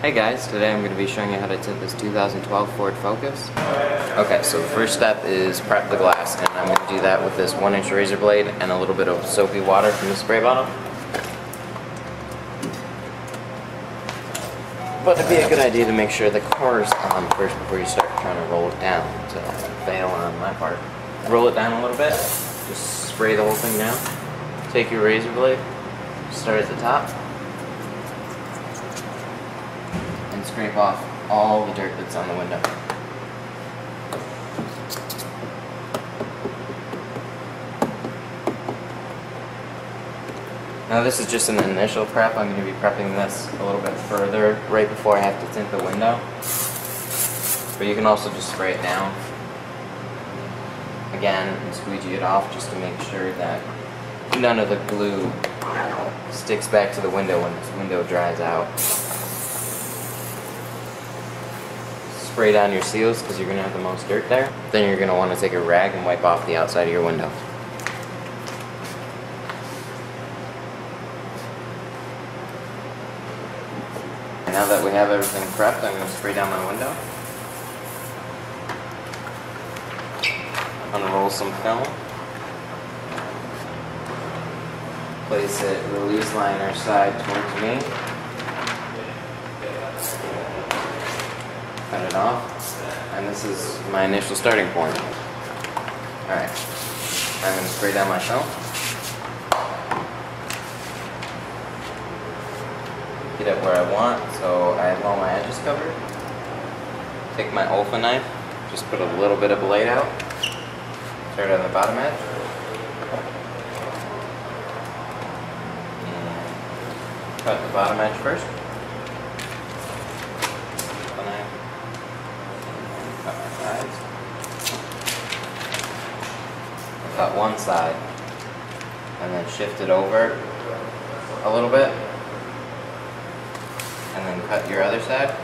Hey guys, today I'm going to be showing you how to tint this 2012 Ford Focus. Okay, so the first step is prep the glass, and I'm going to do that with this 1-inch razor blade and a little bit of soapy water from the spray bottle. But it'd be a good idea to make sure the core's on first before you start trying to roll it down. So fail on my part. Roll it down a little bit, just spray the whole thing down. Take your razor blade, start at the top, and scrape off all the dirt that's on the window. Now this is just an initial prep. I'm going to be prepping this a little bit further right before I have to tint the window. But you can also just spray it down again and squeegee it off just to make sure that none of the glue sticks back to the window when this window dries out. Spray down your seals because you're going to have the most dirt there. Then you're going to want to take a rag and wipe off the outside of your window. Now that we have everything prepped, I'm going to spray down my window. Unroll some film. Place it release liner side towards me. Cut it off. And this is my initial starting point. Alright. I'm going to spray down my film. Get it where I want, so I have all my edges covered. Take my Olfa knife, just put a little bit of blade out. Start on the bottom edge. And cut the bottom edge first. The knife. Cut my sides. Cut one side, and then shift it over a little bit. And then cut your other side.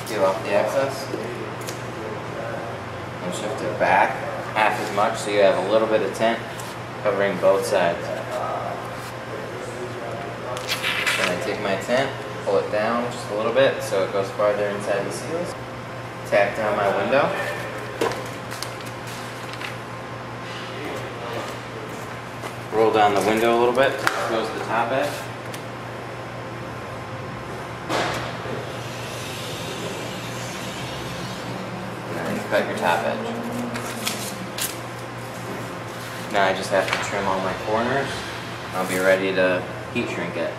Peel off the excess. And shift it back half as much so you have a little bit of tint covering both sides. Then I take my tint, pull it down just a little bit so it goes farther inside the seals. Tack down my window. Roll down the window a little bit, goes the top edge. And then cut your top edge. Now I just have to trim all my corners. I'll be ready to heat shrink it.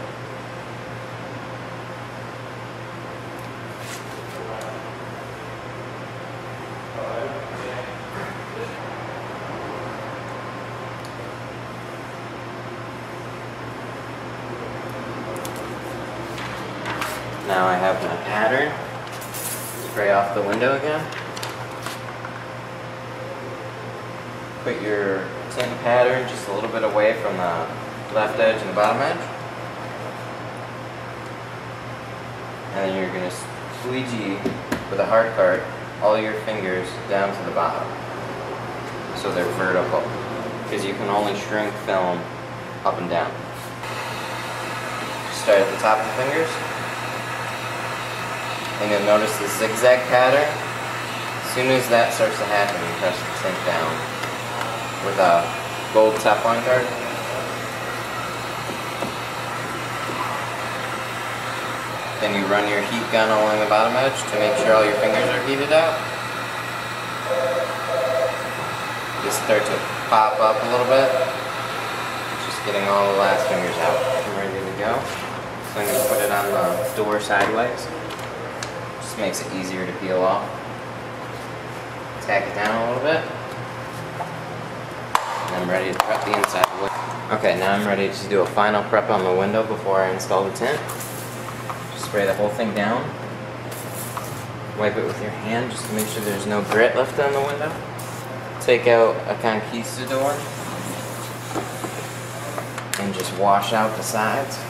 Now I have my pattern. Spray off the window again. Put your tint pattern just a little bit away from the left edge and the bottom edge. And then you're going to squeegee with a hard cart all your fingers down to the bottom. So they're vertical. Because you can only shrink film up and down. Start at the top of the fingers. And you'll notice the zigzag pattern. As soon as that starts to happen, you press the tint down with a gold Teflon card. Then you run your heat gun along the bottom edge to make sure all your fingers are heated out. You start to pop up a little bit. Just getting all the last fingers out. I'm ready to go. So I'm going to put it on the door sideways. Makes it easier to peel off. Tack it down a little bit. And I'm ready to prep the inside of the window. Okay, now I'm ready to do a final prep on the window before I install the tint. Just spray the whole thing down. Wipe it with your hand just to make sure there's no grit left on the window. Take out a conquistador and just wash out the sides.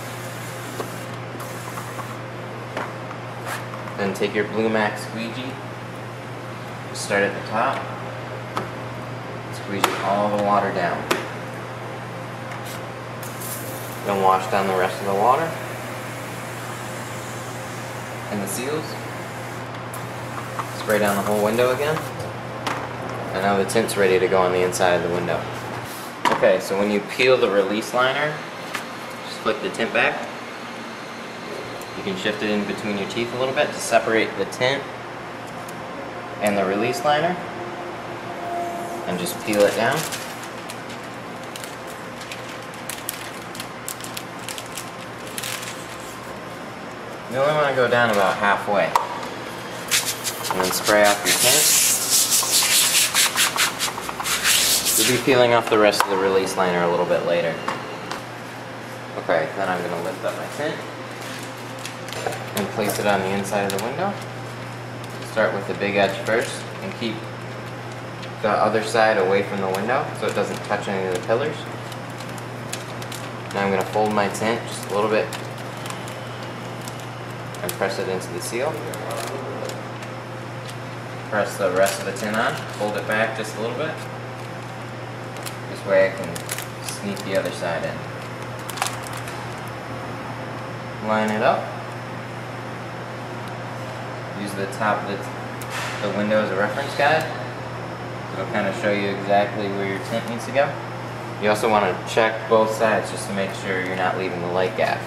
Then take your Blue Max squeegee, start at the top, squeegee all the water down. Then wash down the rest of the water and the seals. Spray down the whole window again. And now the tint's ready to go on the inside of the window. Okay, so when you peel the release liner, just flick the tint back. You can shift it in between your teeth a little bit to separate the tint and the release liner. And just peel it down. You only want to go down about halfway. And then spray off your tint. You'll be peeling off the rest of the release liner a little bit later. Okay, then I'm going to lift up my tint and place it on the inside of the window. Start with the big edge first and keep the other side away from the window so it doesn't touch any of the pillars. Now I'm going to fold my tint just a little bit and press it into the seal. Press the rest of the tint on, fold it back just a little bit. This way I can sneak the other side in. Line it up. Use the top of the window as a reference guide. It'll kind of show you exactly where your tint needs to go. You also want to check both sides just to make sure you're not leaving the light gap.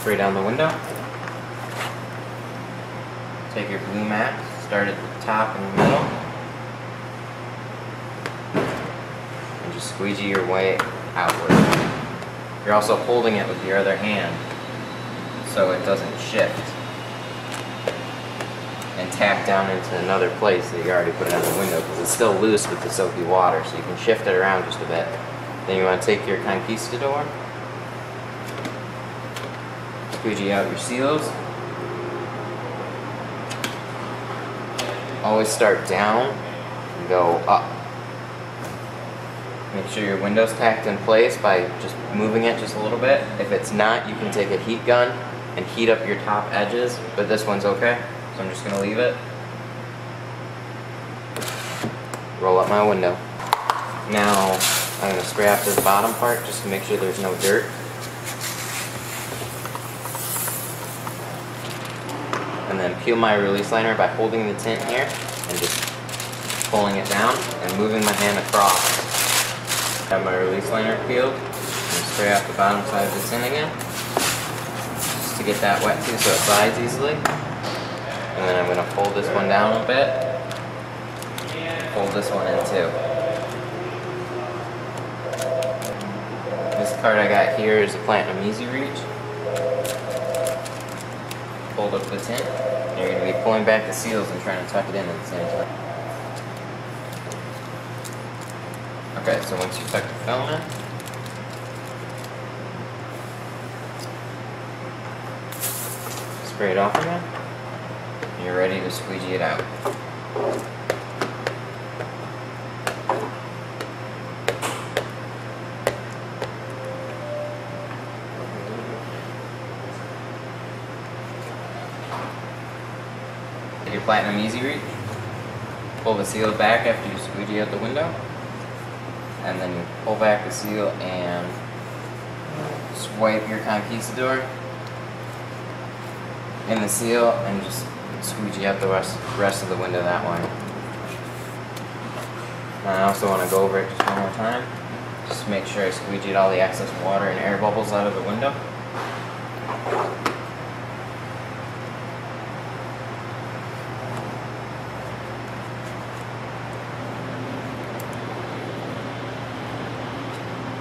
Spray down the window. Take your glue mat, start at the top and the middle, and just squeegee your way outward. You're also holding it with your other hand so it doesn't shift and tap down into another place that you already put it on the window, because it's still loose with the soapy water, so you can shift it around just a bit. Then you want to take your conquistador, squeegee out your seals. Always start down and go up. Make sure your window's tacked in place by just moving it just a little bit. If it's not, you can take a heat gun and heat up your top edges, but this one's okay, so I'm just going to leave it. Roll up my window. Now I'm going to spray off this bottom part just to make sure there's no dirt. And then peel my release liner by holding the tint here and just pulling it down and moving my hand across. Have my release liner peeled and spray off the bottom side of the tint again just to get that wet too so it slides easily. And then I'm going to fold this one down a bit. Fold this one in too. This card I got here is a Platinum Easy Reach. Hold up the tint. You're going to be pulling back the seals and trying to tuck it in at the same time. Okay, so once you tuck the film in, spray it off again, and you're ready to squeegee it out. Your Platinum Easy Reach, pull the seal back after you squeegee out the window, and then you pull back the seal and swipe your conquistador in the seal and just squeegee out the rest of the window that way. Now I also want to go over it just one more time, just to make sure I squeegeed all the excess water and air bubbles out of the window.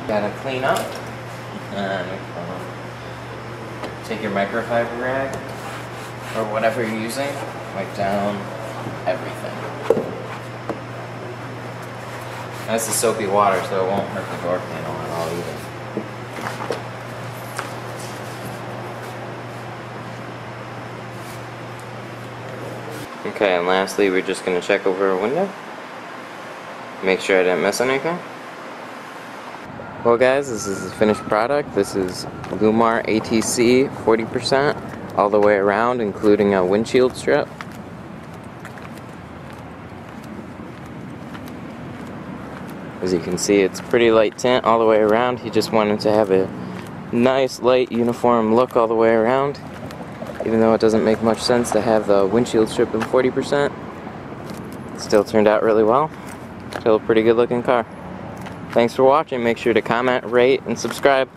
Gotta clean up and take your microfiber rag or whatever you're using, wipe down everything. That's the soapy water, so it won't hurt the door panel at all either. Okay, and lastly we're just going to check over our window. Make sure I didn't miss anything. Well guys, this is the finished product. This is Lumar ATC 40% all the way around, including a windshield strip. As you can see, it's pretty light tint all the way around. He just wanted to have a nice light uniform look all the way around, even though it doesn't make much sense to have the windshield strip in 40%. Still turned out really well. Still a pretty good looking car. Thanks for watching. Make sure to comment, rate, and subscribe.